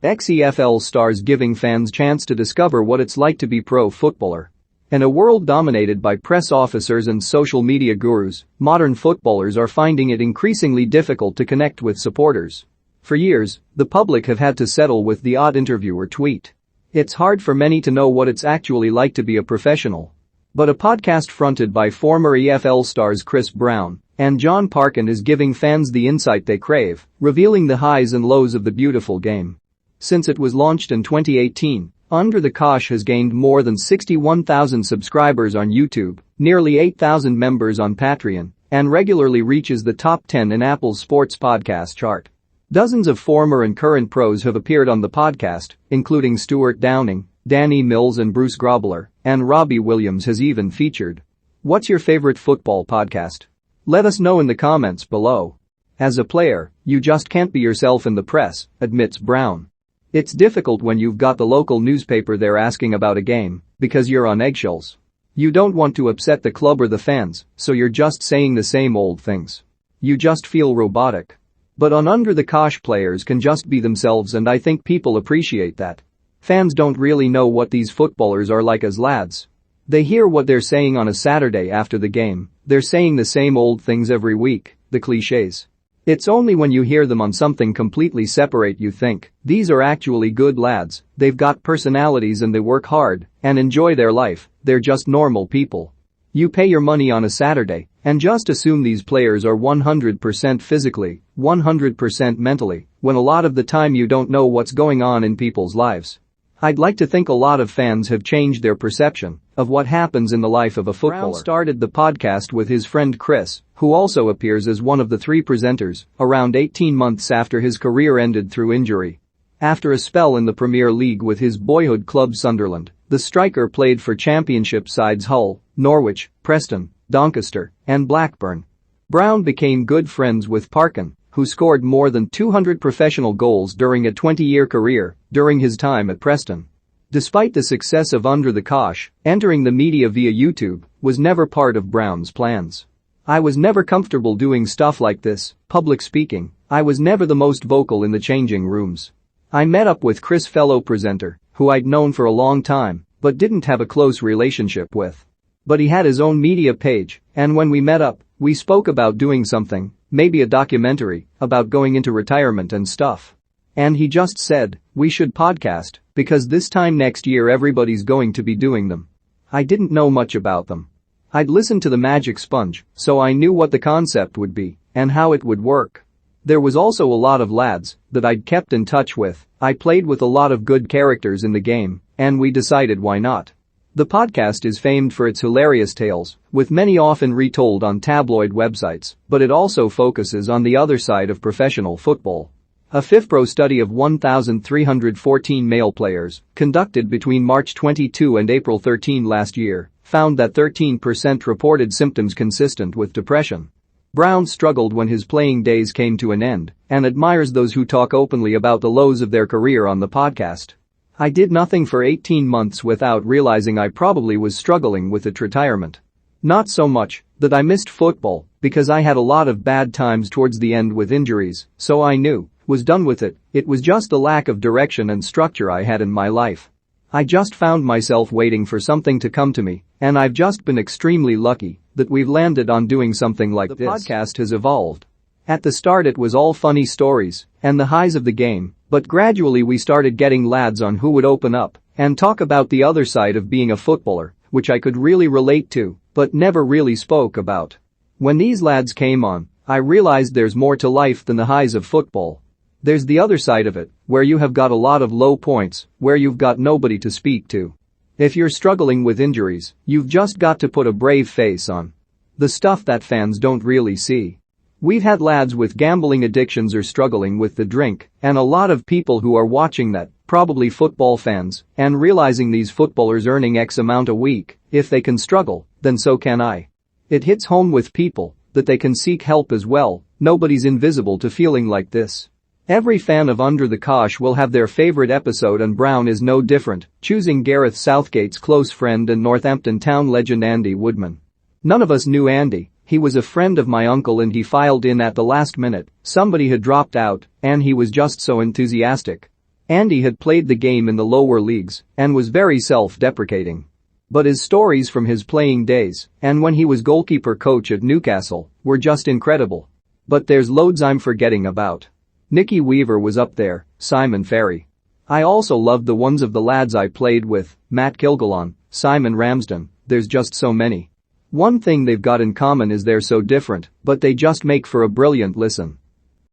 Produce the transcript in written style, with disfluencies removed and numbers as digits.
Ex-EFL stars giving fans chance to discover what it's like to be pro footballer. In a world dominated by press officers and social media gurus, modern footballers are finding it increasingly difficult to connect with supporters. For years, the public have had to settle with the odd interview or tweet. It's hard for many to know what it's actually like to be a professional. But a podcast fronted by former EFL stars Chris Brown and John Parkin is giving fans the insight they crave, revealing the highs and lows of the beautiful game. Since it was launched in 2018, Under the Cosh has gained more than 61,000 subscribers on YouTube, nearly 8,000 members on Patreon, and regularly reaches the top 10 in Apple's sports podcast chart. Dozens of former and current pros have appeared on the podcast, including Stuart Downing, Danny Mills and Bruce Grobbler, and Robbie Williams has even featured. What's your favorite football podcast? Let us know in the comments below. As a player, you just can't be yourself in the press, admits Brown. It's difficult when you've got the local newspaper there asking about a game, because you're on eggshells. You don't want to upset the club or the fans, so you're just saying the same old things. You just feel robotic. But on Under the Cosh, players can just be themselves, and I think people appreciate that. Fans don't really know what these footballers are like as lads. They hear what they're saying on a Saturday after the game, they're saying the same old things every week, the clichés. It's only when you hear them on something completely separate you think, these are actually good lads, they've got personalities and they work hard and enjoy their life, they're just normal people. You pay your money on a Saturday and just assume these players are 100% physically, 100% mentally, when a lot of the time you don't know what's going on in people's lives. I'd like to think a lot of fans have changed their perception of what happens in the life of a footballer. Brown started the podcast with his friend Chris, who also appears as one of the three presenters, around 18 months after his career ended through injury. After a spell in the Premier League with his boyhood club Sunderland, the striker played for Championship sides Hull, Norwich, Preston, Doncaster, and Blackburn. Brown became good friends with Parkin, who scored more than 200 professional goals during a 20-year career during his time at Preston. Despite the success of Under the Cosh, entering the media via YouTube was never part of Brown's plans. I was never comfortable doing stuff like this, public speaking. I was never the most vocal in the changing rooms. I met up with Chris, fellow presenter, who I'd known for a long time, but didn't have a close relationship with. But he had his own media page, and when we met up, we spoke about doing something, maybe a documentary, about going into retirement and stuff. And he just said, we should podcast, because this time next year everybody's going to be doing them. I didn't know much about them. I'd listened to the Magic Sponge, so I knew what the concept would be and how it would work. There was also a lot of lads that I'd kept in touch with. I played with a lot of good characters in the game, and we decided why not. The podcast is famed for its hilarious tales, with many often retold on tabloid websites, but it also focuses on the other side of professional football. A FIFPro study of 1,314 male players, conducted between March 22 and April 13 last year, found that 13% reported symptoms consistent with depression. Brown struggled when his playing days came to an end and admires those who talk openly about the lows of their career on the podcast. I did nothing for 18 months without realizing I probably was struggling with it. Retirement. Not so much that I missed football, because I had a lot of bad times towards the end with injuries, so I knew, was done with it. It was just the lack of direction and structure I had in my life. I just found myself waiting for something to come to me, and I've just been extremely lucky that we've landed on doing something like this. The podcast has evolved. At the start it was all funny stories and the highs of the game, but gradually we started getting lads on who would open up and talk about the other side of being a footballer, which I could really relate to, but never really spoke about. When these lads came on, I realized there's more to life than the highs of football. There's the other side of it, where you have got a lot of low points, where you've got nobody to speak to. If you're struggling with injuries, you've just got to put a brave face on. The stuff that fans don't really see. We've had lads with gambling addictions or struggling with the drink, and a lot of people who are watching that, probably football fans, and realizing these footballers earning X amount a week, if they can struggle, then so can I. It hits home with people that they can seek help as well. Nobody's invisible to feeling like this. Every fan of Under the Cosh will have their favorite episode, and Brown is no different, choosing Gareth Southgate's close friend and Northampton Town legend Andy Woodman. None of us knew Andy. He was a friend of my uncle and he filed in at the last minute. Somebody had dropped out and he was just so enthusiastic. Andy had played the game in the lower leagues and was very self-deprecating. But his stories from his playing days and when he was goalkeeper coach at Newcastle were just incredible. But there's loads I'm forgetting about. Nicky Weaver was up there, Simon Ferry. I also loved the ones of the lads I played with, Matt Kilgalon, Simon Ramsden, there's just so many. One thing they've got in common is they're so different, but they just make for a brilliant listen.